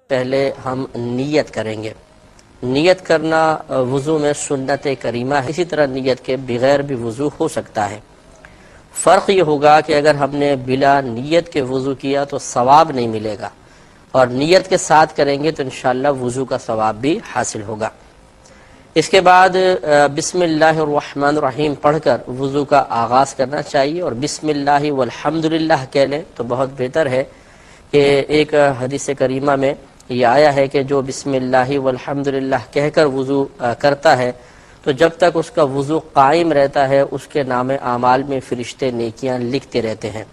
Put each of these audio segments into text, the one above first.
پہلے ہم نیت کریں گے۔ نیت کرنا وضو میں سنت کریمہ ہے، اسی طرح نیت کے بغیر بھی وضو ہو سکتا ہے۔ فرق یہ ہوگا کہ اگر ہم نے بلا نیت کے وضو کیا تو ثواب نہیں ملے گا، اور نیت کے ساتھ کریں گے تو انشاءاللہ وضو کا ثواب بھی حاصل ہوگا۔ اس کے بعد بسم اللہ الرحمن الرحیم پڑھ کر وضو کا آغاز کرنا چاہیے، اور بسم اللہ والحمدللہ کہہ لیں تو بہت بہتر ہے۔ کہ ایک حدیث کریمہ میں یہ آیا ہے کہ جو بسم اللہ والحمدللہ کہہ کر وضو کرتا ہے تو جب تک اس کا وضو قائم رہتا ہے اس کے نام اعمال میں فرشتے نیکیاں لکھتے رہتے ہیں۔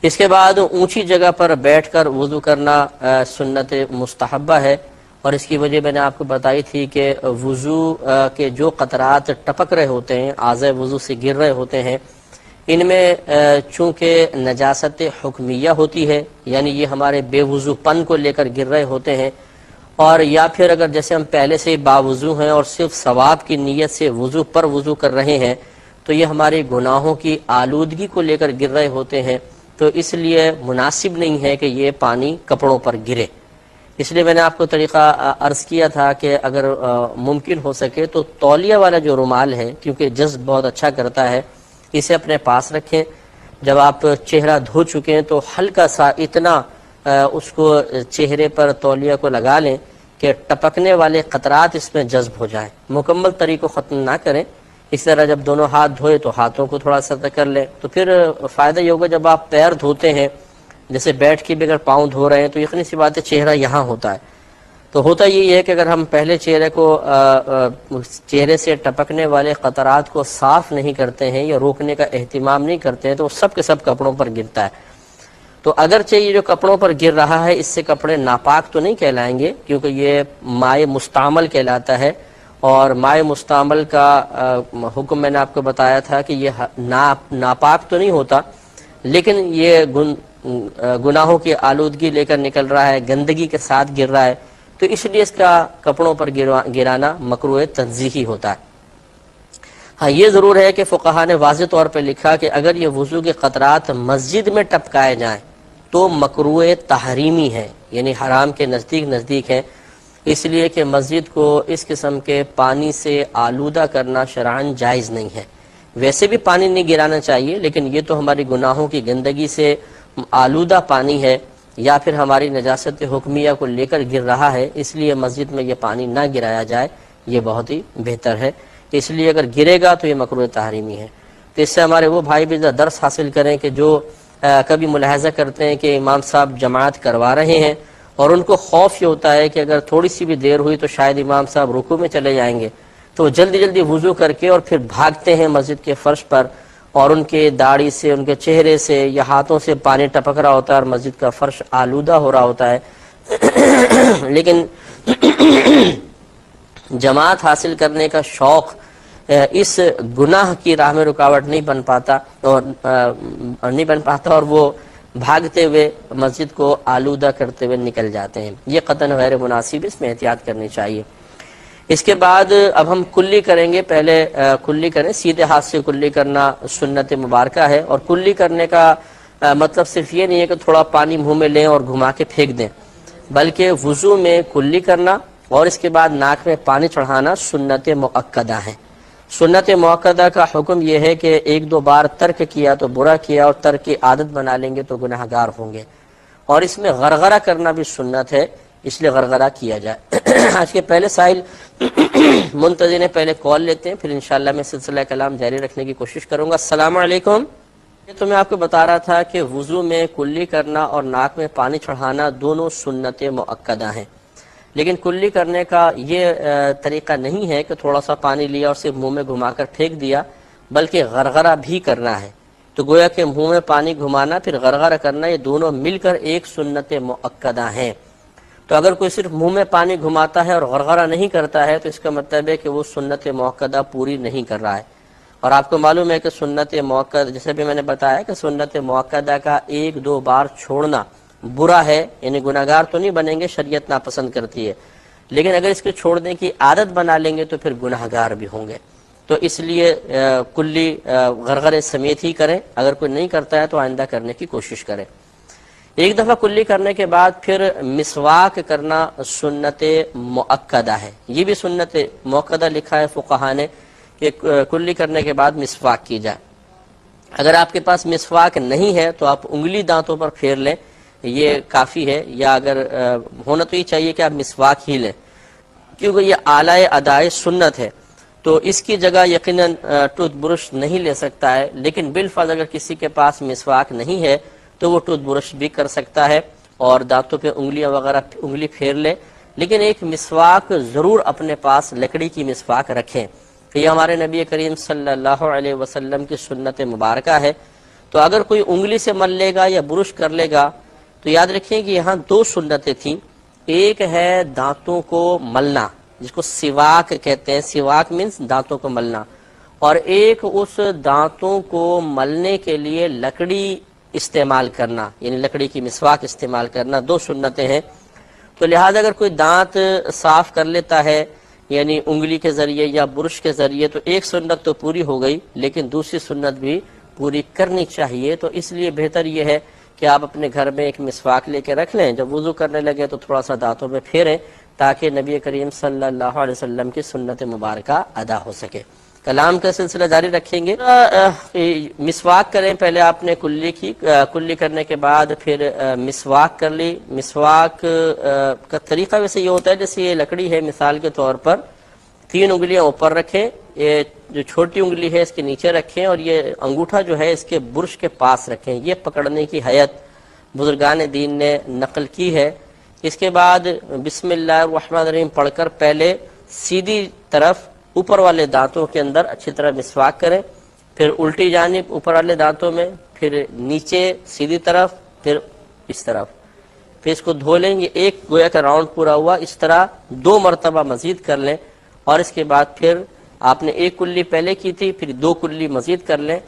اس کے بعد اونچی جگہ پر بیٹھ کر وضو کرنا سنت مستحبہ ہے، اور اس کی وجہ میں نے آپ کو بتائی تھی کہ وضو کے جو قطرات ٹپک رہے ہوتے ہیں، اعضاء وضو سے گر رہے ہوتے ہیں، ان میں چونکہ نجاست حکمیہ ہوتی ہے، یعنی یہ ہمارے بے وضو پن کو لے کر گر رہے ہوتے ہیں، اور یا پھر اگر جیسے ہم پہلے سے باوضو ہیں اور صرف ثواب کی نیت سے وضو پر وضو کر رہے ہیں تو یہ ہمارے گناہوں کی آلودگی کو لے کر گر رہے ہوتے ہیں، تو اس لیے مناسب نہیں ہے کہ یہ پانی کپڑوں پر گرے۔ اس لیے میں نے آپ کو طریقہ عرض کیا تھا کہ اگر ممکن ہو سکے تو تولیہ والا جو رومال ہے، کیونکہ جذب بہت اچھا کرتا ہے، اسے اپنے پاس رکھیں۔ جب آپ چہرہ دھو چکے ہیں تو ہلکا سا اتنا اس کو چہرے پر تولیہ کو لگا لیں کہ ٹپکنے والے قطرات اس میں جذب ہو جائیں۔ مکمل طریقہ ختم نہ کریں۔ اس طرح جب دونوں ہاتھ دھوئے تو ہاتھوں کو تھوڑا سا کر لیں، تو پھر فائدہ یہ ہوگا جب آپ پیر دھوتے ہیں، جیسے بیٹھ کے بھی اگر پاؤں دھو رہے ہیں تو یقینی سی بات ہے چہرہ یہاں ہوتا ہے، تو ہوتا یہ ہے کہ اگر ہم پہلے چہرے سے ٹپکنے والے قطرات کو صاف نہیں کرتے ہیں یا روکنے کا اہتمام نہیں کرتے ہیں تو سب کے سب کپڑوں پر گرتا ہے۔ تو اگرچہ یہ جو کپڑوں پر گر رہا ہے اس سے کپڑے ناپاک تو نہیں کہلائیں گے، کیونکہ یہ مائع مستعمل کہلاتا ہے، اور مائع مستعمل کا حکم میں نے آپ کو بتایا تھا کہ یہ ناپاک تو نہیں ہوتا، لیکن یہ گناہوں کی آلودگی لے کر نکل رہا ہے، گندگی کے ساتھ گر رہا ہے، تو اس لیے اس کا کپڑوں پر گرانا مکروہ تنزیہی ہوتا ہے۔ ہاں یہ ضرور ہے کہ فقہا نے واضح طور پہ لکھا کہ اگر یہ وضو کے قطرات مسجد میں ٹپکائے جائیں تو مکروہ تحریمی ہے، یعنی حرام کے نزدیک ہے، اس لیے کہ مسجد کو اس قسم کے پانی سے آلودہ کرنا شرعاً جائز نہیں ہے۔ ویسے بھی پانی نہیں گرانا چاہیے، لیکن یہ تو ہماری گناہوں کی گندگی سے آلودہ پانی ہے یا پھر ہماری نجاست حکمیہ کو لے کر گر رہا ہے، اس لیے مسجد میں یہ پانی نہ گرایا جائے، یہ بہت ہی بہتر ہے۔ اس لیے اگر گرے گا تو یہ مکروہ تحریمی ہے۔ تو اس سے ہمارے وہ بھائی بھی درس حاصل کریں کہ جو کبھی ملاحظہ کرتے ہیں کہ امام صاحب جماعت کروا رہے ہیں اور ان کو خوف یہ ہوتا ہے کہ اگر تھوڑی سی بھی دیر ہوئی تو شاید امام صاحب رکوع میں چلے جائیں گے، تو جلدی وضو کر کے اور پھر بھاگتے ہیں مسجد کے فرش پر، اور ان کے داڑھی سے، ان کے چہرے سے یا ہاتھوں سے پانی ٹپک رہا ہوتا ہے اور مسجد کا فرش آلودہ ہو رہا ہوتا ہے۔ لیکن جماعت حاصل کرنے کا شوق اس گناہ کی راہ میں رکاوٹ نہیں بن پاتا اور وہ بھاگتے ہوئے مسجد کو آلودہ کرتے ہوئے نکل جاتے ہیں، یہ قطعاً غیر مناسب، اس میں احتیاط کرنی چاہیے۔ اس کے بعد اب ہم کلی کریں گے۔ پہلے کلی کریں، سیدھے ہاتھ سے کلی کرنا سنت مبارکہ ہے، اور کلی کرنے کا مطلب صرف یہ نہیں ہے کہ تھوڑا پانی منہ میں لیں اور گھما کے پھینک دیں، بلکہ وضو میں کلی کرنا اور اس کے بعد ناک میں پانی چڑھانا سنت مؤکدہ ہے۔ سنت مؤکدہ کا حکم یہ ہے کہ ایک دو بار ترک کیا تو برا کیا، اور ترک کی عادت بنا لیں گے تو گناہ گار ہوں گے، اور اس میں غرغرہ کرنا بھی سنت ہے، اس لیے غرغرہ کیا جائے۔ آج کے پہلے سائل منتظر نے پہلے کال لیتے ہیں، پھر انشاءاللہ میں سلسلہ کلام جاری رکھنے کی کوشش کروں گا۔ السلام علیکم۔ تو میں آپ کو بتا رہا تھا کہ وضو میں کلی کرنا اور ناک میں پانی چڑھانا دونوں سنت مؤکدہ ہیں، لیکن کلی کرنے کا یہ طریقہ نہیں ہے کہ تھوڑا سا پانی لیا اور صرف منہ میں گھما کر پھینک دیا، بلکہ غرغرہ بھی کرنا ہے۔ تو گویا کہ منہ میں پانی گھمانا پھر غرغرہ کرنا، یہ دونوں مل کر ایک سنت مؤکدہ ہیں۔ تو اگر کوئی صرف منہ میں پانی گھماتا ہے اور غرغرہ نہیں کرتا ہے تو اس کا مطلب ہے کہ وہ سنت مؤکدہ پوری نہیں کر رہا ہے۔ اور آپ کو معلوم ہے کہ سنت مؤکدہ، جیسے بھی میں نے بتایا کہ سنت مؤکدہ کا ایک دو بار چھوڑنا برا ہے، یعنی گناہگار تو نہیں بنیں گے، شریعت ناپسند کرتی ہے، لیکن اگر اس کے چھوڑنے کی عادت بنا لیں گے تو پھر گناہگار بھی ہوں گے۔ تو اس لیے کلی غرغرے سمیت ہی کریں، اگر کوئی نہیں کرتا ہے تو آئندہ کرنے کی کوشش کریں۔ ایک دفعہ کلی کرنے کے بعد پھر مسواک کرنا سنت مؤکدہ ہے، یہ بھی سنت مؤکدہ لکھا ہے فقہا نے کہ کلی کرنے کے بعد مسواک کی جائے۔ اگر آپ کے پاس مسواک نہیں ہے تو آپ انگلی دانتوں پر پھیر لیں، یہ کافی ہے، یا اگر ہونا تو یہ چاہیے کہ آپ مسواک ہی لیں، کیونکہ یہ اعلی ادائے سنت ہے، تو اس کی جگہ یقیناً ٹوتھ برش نہیں لے سکتا ہے، لیکن بالفرض اگر کسی کے پاس مسواک نہیں ہے تو وہ ٹوتھ برش بھی کر سکتا ہے اور دانتوں پہ انگلی پھیر لے، لیکن ایک مسواک ضرور اپنے پاس لکڑی کی مسواک رکھیں، کہ یہ ہمارے نبی کریم صلی اللہ علیہ وسلم کی سنت مبارکہ ہے۔ تو اگر کوئی انگلی سے مل لے گا یا برش کر لے گا تو یاد رکھیں کہ یہاں دو سنتیں تھیں، ایک ہے دانتوں کو ملنا جس کو سواک کہتے ہیں، سواک مینس دانتوں کو ملنا، اور ایک اس دانتوں کو ملنے کے لیے لکڑی استعمال کرنا، یعنی لکڑی کی مسواک استعمال کرنا، دو سنتیں ہیں۔ تو لہذا اگر کوئی دانت صاف کر لیتا ہے یعنی انگلی کے ذریعے یا برش کے ذریعے تو ایک سنت تو پوری ہو گئی، لیکن دوسری سنت بھی پوری کرنی چاہیے۔ تو اس لیے بہتر یہ ہے کہ آپ اپنے گھر میں ایک مسواک لے کے رکھ لیں، جب وضو کرنے لگے تو تھوڑا سا دانتوں میں پھیریں تاکہ نبی کریم صلی اللہ علیہ وسلم کی سنت مبارکہ ادا ہو سکے۔ کلام کا سلسلہ جاری رکھیں گے۔ مسواک کریں، پہلے آپ نے کلی کرنے کے بعد پھر مسواک کر لی۔ مسواک کا طریقہ ویسے یہ ہوتا ہے جیسے یہ لکڑی ہے، مثال کے طور پر 3 انگلیاں اوپر رکھیں، یہ جو چھوٹی انگلی ہے اس کے نیچے رکھیں، اور یہ انگوٹھا جو ہے اس کے برش کے پاس رکھیں، یہ پکڑنے کی حیت بزرگان دین نے نقل کی ہے۔ اس کے بعد بسم اللہ الرحمن الرحیم پڑھ کر پہلے سیدھی طرف اوپر والے دانتوں کے اندر اچھی طرح مسواک کریں، پھر الٹی جانب اوپر والے دانتوں میں، پھر نیچے سیدھی طرف، پھر اس طرف، پھر اس کو دھو لیں گے، ایک گویا کا راؤنڈ پورا ہوا، اس طرح 2 مرتبہ مزید کر لیں، اور اس کے بعد پھر آپ نے ایک کلی پہلے کی تھی، پھر 2 کلی مزید کر لیں،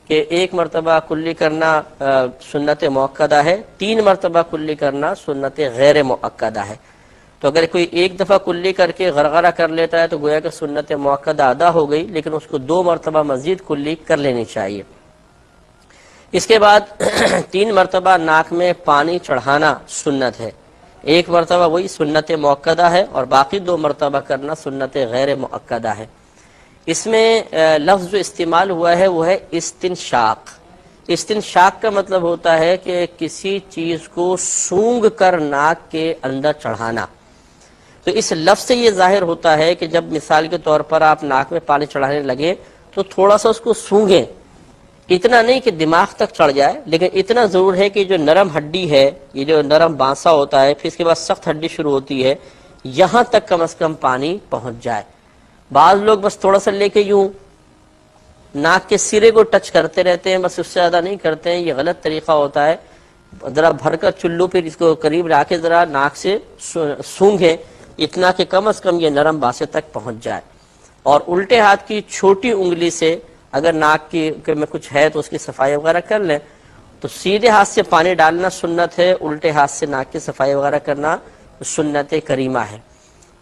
کہ 1 مرتبہ کلی کرنا سنت مؤکدہ ہے، 3 مرتبہ کلی کرنا سنت غیر مؤکدہ ہے۔ تو اگر کوئی ایک دفعہ کلی کر کے غرغرہ کر لیتا ہے تو گویا کہ سنت مؤکدہ ادا ہو گئی، لیکن اس کو 2 مرتبہ مزید کلی کر لینی چاہیے۔ اس کے بعد 3 مرتبہ ناک میں پانی چڑھانا سنت ہے، 1 مرتبہ وہی سنت مؤکدہ ہے اور باقی 2 مرتبہ کرنا سنت غیر مؤکدہ ہے۔ اس میں لفظ جو استعمال ہوا ہے وہ ہے استنشاق۔ استنشاق کا مطلب ہوتا ہے کہ کسی چیز کو سونگھ کر ناک کے اندر چڑھانا۔ تو اس لفظ سے یہ ظاہر ہوتا ہے کہ جب مثال کے طور پر آپ ناک میں پانی چڑھانے لگے تو تھوڑا سا اس کو سونگھیں، اتنا نہیں کہ دماغ تک چڑھ جائے، لیکن اتنا ضرور ہے کہ جو نرم ہڈی ہے، یہ جو نرم بانسا ہوتا ہے، پھر اس کے بعد سخت ہڈی شروع ہوتی ہے، یہاں تک کم از کم پانی پہنچ جائے۔ بعض لوگ بس تھوڑا سا لے کے یوں ناک کے سرے کو ٹچ کرتے رہتے ہیں، بس اس سے زیادہ نہیں کرتے ہیں، یہ غلط طریقہ ہوتا ہے۔ ذرا بھر کر چلو، پھر اس کو قریب لا کے ذرا ناک سے سونگھیں، اتنا کہ کم از کم یہ نرم بانسے تک پہنچ جائے۔ اور الٹے ہاتھ کی چھوٹی انگلی سے اگر ناک کی میں کچھ ہے تو اس کی صفائی وغیرہ کر لیں۔ تو سیدھے ہاتھ سے پانی ڈالنا سنت ہے، الٹے ہاتھ سے ناک کی صفائی وغیرہ کرنا سنت کریمہ ہے۔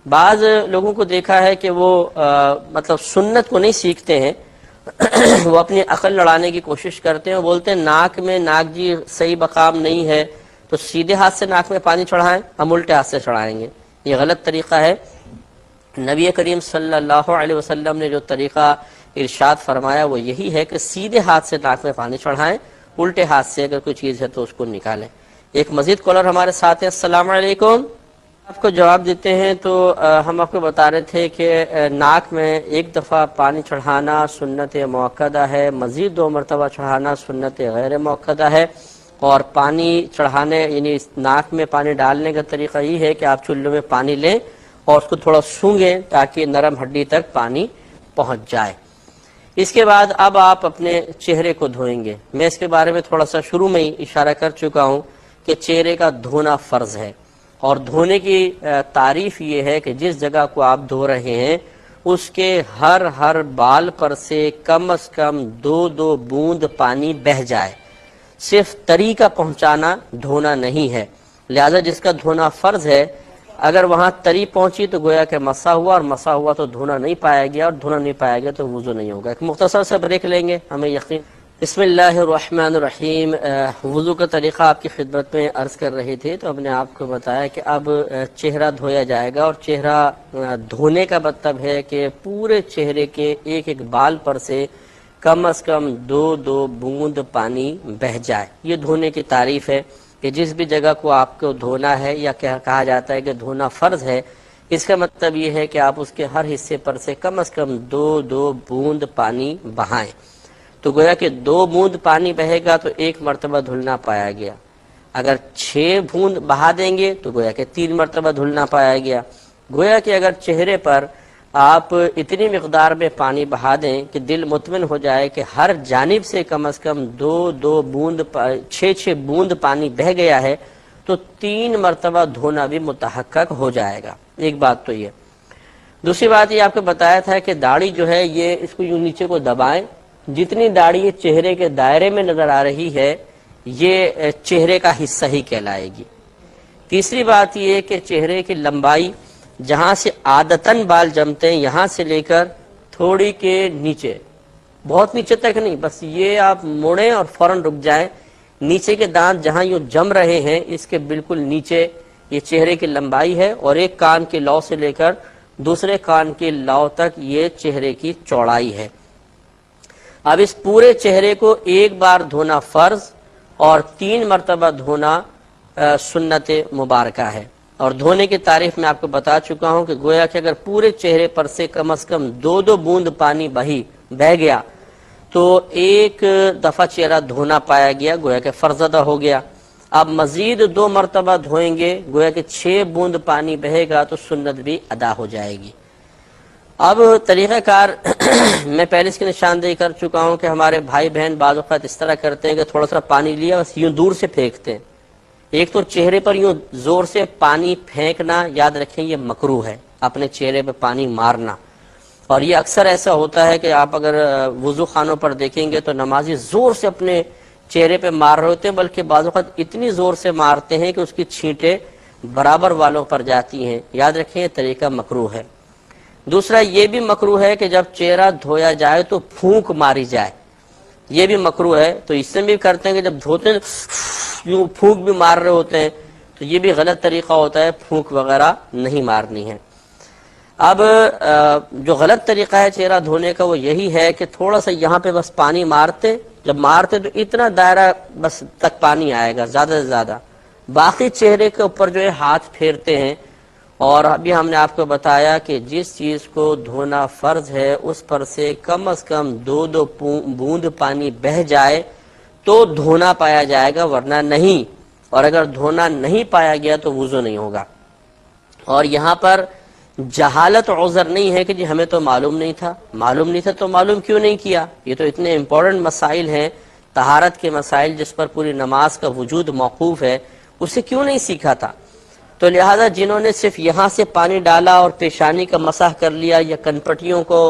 بعض لوگوں کو دیکھا ہے کہ وہ مطلب سنت کو نہیں سیکھتے ہیں، وہ اپنی عقل لڑانے کی کوشش کرتے ہیں، وہ بولتے ہیں ناک جی صحیح مقام نہیں ہے تو سیدھے ہاتھ سے ناک میں پانی چڑھائیں، ہم الٹے ہاتھ سے چڑھائیں گے۔ یہ غلط طریقہ ہے۔ نبی کریم صلی اللہ علیہ وسلم نے جو طریقہ ارشاد فرمایا وہ یہی ہے کہ سیدھے ہاتھ سے ناک میں پانی چڑھائیں، الٹے ہاتھ سے اگر کوئی چیز ہے تو اس کو نکالیں۔ ایک مزید کالر ہمارے ساتھ ہے۔ السلام علیکم، آپ کو جواب دیتے ہیں۔ تو ہم آپ کو بتا رہے تھے کہ ناک میں 1 دفعہ پانی چڑھانا سنت مؤکدہ ہے، مزید 2 مرتبہ چڑھانا سنت غیر مؤکدہ ہے، اور پانی چڑھانے یعنی ناک میں پانی ڈالنے کا طریقہ یہ ہے کہ آپ چلو میں پانی لیں اور اس کو تھوڑا سونگیں تاکہ نرم ہڈی تک پانی پہنچ جائے۔ اس کے بعد اب آپ اپنے چہرے کو دھوئیں گے۔ میں اس کے بارے میں تھوڑا سا شروع میں ہی اشارہ کر چکا ہوں کہ چہرے کا دھونا فرض ہے، اور دھونے کی تعریف یہ ہے کہ جس جگہ کو آپ دھو رہے ہیں اس کے ہر بال پر سے کم از کم 2 بوند پانی بہہ جائے، صرف تری کا پہنچانا دھونا نہیں ہے۔ لہذا جس کا دھونا فرض ہے، اگر وہاں تری پہنچی تو گویا کہ مسا ہوا، اور مسا ہوا تو دھونا نہیں پایا گیا، اور دھونا نہیں پایا گیا تو وضو نہیں ہوگا۔ ایک مختصر سے بریک لیں گے، ہمیں یقین۔ بسم اللہ الرحمن الرحیم۔ وضو کا طریقہ آپ کی خدمت میں عرض کر رہے تھے، تو ہم نے آپ کو بتایا کہ اب چہرہ دھویا جائے گا، اور چہرہ دھونے کا مطلب ہے کہ پورے چہرے کے ایک ایک بال پر سے کم از کم 2 بوند پانی بہہ جائے۔ یہ دھونے کی تعریف ہے کہ جس بھی جگہ کو آپ کو دھونا ہے، یا کہا جاتا ہے کہ دھونا فرض ہے، اس کا مطلب یہ ہے کہ آپ اس کے ہر حصے پر سے کم از کم 2 بوند پانی بہائیں۔ تو گویا کہ 2 بوند پانی بہے گا تو 1 مرتبہ دھلنا پایا گیا۔ اگر 6 بوند بہا دیں گے تو گویا کہ 3 مرتبہ دھلنا پایا گیا۔ گویا کہ اگر چہرے پر آپ اتنی مقدار میں پانی بہا دیں کہ دل مطمئن ہو جائے کہ ہر جانب سے کم از کم 2 بوند 6 بوند پانی بہہ گیا ہے، تو 3 مرتبہ دھونا بھی متحقق ہو جائے گا۔ ایک بات تو یہ۔ دوسری بات یہ آپ کو بتایا تھا کہ داڑھی جو ہے یہ اس کو یوں نیچے کو دبائیں، جتنی داڑھی چہرے کے دائرے میں نظر آ رہی ہے یہ چہرے کا حصہ ہی کہلائے گی۔ تیسری بات یہ کہ چہرے کی لمبائی جہاں سے عادتاً بال جمتے ہیں یہاں سے لے کر تھوڑی کے نیچے، بہت نیچے تک نہیں، بس یہ آپ موڑیں اور فوراً رک جائیں، نیچے کے دانت جہاں یوں جم رہے ہیں اس کے بالکل نیچے یہ چہرے کی لمبائی ہے، اور ایک کان کے لو سے لے کر دوسرے کان کے لو تک یہ چہرے کی چوڑائی ہے۔ اب اس پورے چہرے کو ایک بار دھونا فرض اور 3 مرتبہ دھونا سنت مبارکہ ہے۔ اور دھونے کی تعریف میں آپ کو بتا چکا ہوں کہ گویا کہ اگر پورے چہرے پر سے کم از کم 2 بوند پانی بہہ گیا تو 1 دفعہ چہرہ دھونا پایا گیا، گویا کہ فرض ادا ہو گیا۔ اب مزید 2 مرتبہ دھوئیں گے، گویا کہ 6 بوند پانی بہے گا تو سنت بھی ادا ہو جائے گی۔ اب طریقہ کار میں پہلے اس کی نشاندہی کر چکا ہوں کہ ہمارے بھائی بہن بعض اوقات اس طرح کرتے ہیں کہ تھوڑا سا پانی لیا بس یوں دور سے پھینکتے ہیں۔ ایک تو چہرے پر یوں زور سے پانی پھینکنا، یاد رکھیں یہ مکروہ ہے، اپنے چہرے پہ پانی مارنا۔ اور یہ اکثر ایسا ہوتا ہے کہ آپ اگر وضو خانوں پر دیکھیں گے تو نمازی زور سے اپنے چہرے پہ مار رہے ہوتے ہیں، بلکہ بعض اوقات اتنی زور سے مارتے ہیں کہ اس کی چھینٹیں برابر والوں پر جاتی ہیں۔ یاد رکھیں یہ طریقہ مکروہ ہے۔ دوسرا یہ بھی مکروہ ہے کہ جب چہرہ دھویا جائے تو پھونک ماری جائے، یہ بھی مکروہ ہے۔ تو اس سے بھی کرتے ہیں کہ جب دھوتے ہیں یوں پھونک بھی مار رہے ہوتے ہیں، تو یہ بھی غلط طریقہ ہوتا ہے، پھونک وغیرہ نہیں مارنی ہے۔ اب جو غلط طریقہ ہے چہرہ دھونے کا وہ یہی ہے کہ تھوڑا سا یہاں پہ بس پانی مارتے، جب مارتے تو اتنا دائرہ بس تک پانی آئے گا، زیادہ سے زیادہ، باقی چہرے کے اوپر جو ہے ہاتھ پھیرتے ہیں۔ اور ابھی ہم نے آپ کو بتایا کہ جس چیز کو دھونا فرض ہے اس پر سے کم از کم 2 بوند پانی بہہ جائے تو دھونا پایا جائے گا، ورنہ نہیں۔ اور اگر دھونا نہیں پایا گیا تو وضو نہیں ہوگا۔ اور یہاں پر جہالت عذر نہیں ہے کہ جی ہمیں تو معلوم نہیں تھا، معلوم نہیں تھا تو معلوم کیوں نہیں کیا؟ یہ تو اتنے امپورٹنٹ مسائل ہیں، طہارت کے مسائل جس پر پوری نماز کا وجود موقوف ہے، اسے کیوں نہیں سیکھا تھا؟ تو لہذا جنہوں نے صرف یہاں سے پانی ڈالا اور پیشانی کا مسح کر لیا، یا کنپٹیوں کو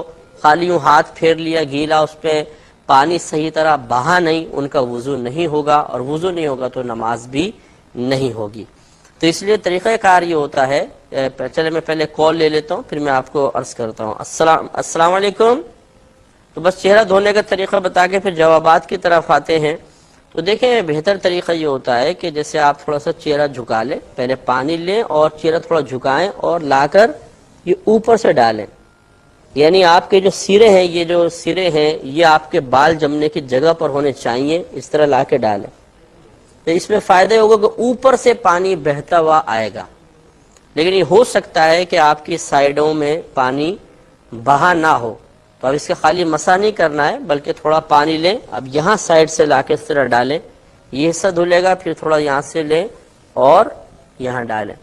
خالی یوں ہاتھ پھیر لیا گیلا، اس پہ پانی صحیح طرح بہا نہیں، ان کا وضو نہیں ہوگا، اور وضو نہیں ہوگا تو نماز بھی نہیں ہوگی۔ تو اس لیے طریقہ کار یہ ہوتا ہے۔ چلے میں پہلے کال لے لیتا ہوں، پھر میں آپ کو عرض کرتا ہوں۔ السلام علیکم۔ تو بس چہرہ دھونے کا طریقہ بتا کے پھر جوابات کی طرف آتے ہیں۔ تو دیکھیں بہتر طریقہ یہ ہوتا ہے کہ جیسے آپ تھوڑا سا چہرہ جھکا لیں، پہلے پانی لیں اور چہرہ تھوڑا جھکائیں اور لا کر یہ اوپر سے ڈالیں، یعنی آپ کے جو سرے ہیں، یہ جو سرے ہیں یہ آپ کے بال جمنے کی جگہ پر ہونے چاہیے، اس طرح لا کے ڈالیں۔ تو اس میں فائدہ ہوگا کہ اوپر سے پانی بہتا ہوا آئے گا، لیکن یہ ہو سکتا ہے کہ آپ کی سائیڈوں میں پانی بہا نہ ہو، تو اب اس کا خالی مسا نہیں کرنا ہے بلکہ تھوڑا پانی لیں، اب یہاں سائیڈ سے لا کے اس طرح ڈالیں، یہ حصہ دھلے گا، پھر تھوڑا یہاں سے لیں اور یہاں ڈالیں۔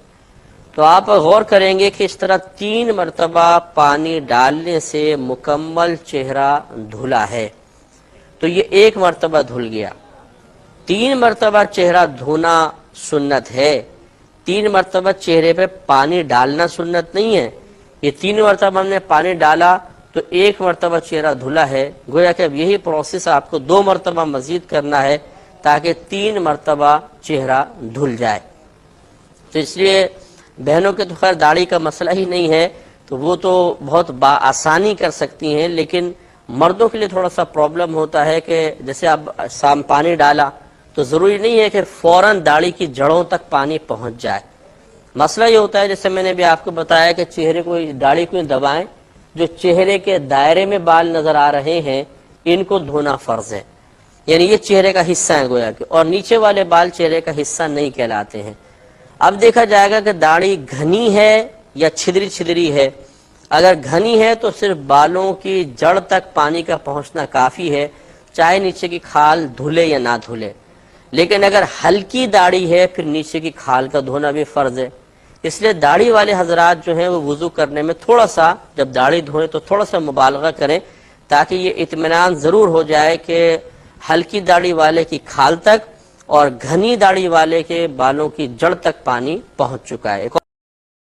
تو آپ غور کریں گے کہ اس طرح 3 مرتبہ پانی ڈالنے سے مکمل چہرہ دھلا ہے۔ تو یہ 1 مرتبہ دھل گیا۔ 3 مرتبہ چہرہ دھونا سنت ہے، 3 مرتبہ چہرے پہ پانی ڈالنا سنت نہیں ہے۔ یہ 3 مرتبہ ہم نے پانی ڈالا تو 1 مرتبہ چہرہ دھلا ہے، گویا کہ اب یہی پروسیس آپ کو 2 مرتبہ مزید کرنا ہے تاکہ 3 مرتبہ چہرہ دھل جائے۔ تو اس لیے بہنوں کے تو خیر داڑھی کا مسئلہ ہی نہیں ہے، تو وہ تو بہت بآسانی کر سکتی ہیں، لیکن مردوں کے لیے تھوڑا سا پرابلم ہوتا ہے کہ جیسے اب شام پانی ڈالا تو ضروری نہیں ہے کہ فوراً داڑھی کی جڑوں تک پانی پہنچ جائے۔ مسئلہ یہ ہوتا ہے جیسے میں نے بھی آپ کو بتایا کہ چہرے کو داڑھی کو دبائیں، جو چہرے کے دائرے میں بال نظر آ رہے ہیں ان کو دھونا فرض ہے، یعنی یہ چہرے کا حصہ ہے گویا کہ، اور نیچے والے بال چہرے کا حصہ نہیں کہلاتے ہیں۔ اب دیکھا جائے گا کہ داڑھی گھنی ہے یا چھدری چھدری ہے۔ اگر گھنی ہے تو صرف بالوں کی جڑ تک پانی کا پہنچنا کافی ہے، چاہے نیچے کی کھال دھلے یا نہ دھلے۔ لیکن اگر ہلکی داڑھی ہے پھر نیچے کی کھال کا دھونا بھی فرض ہے۔ اس لیے داڑھی والے حضرات جو ہیں وہ وضو کرنے میں تھوڑا سا، جب داڑھی دھوئیں تو تھوڑا سا مبالغہ کریں، تاکہ یہ اطمینان ضرور ہو جائے کہ ہلکی داڑھی والے کی کھال تک اور گھنی داڑھی والے کے بالوں کی جڑ تک پانی پہنچ چکا ہے۔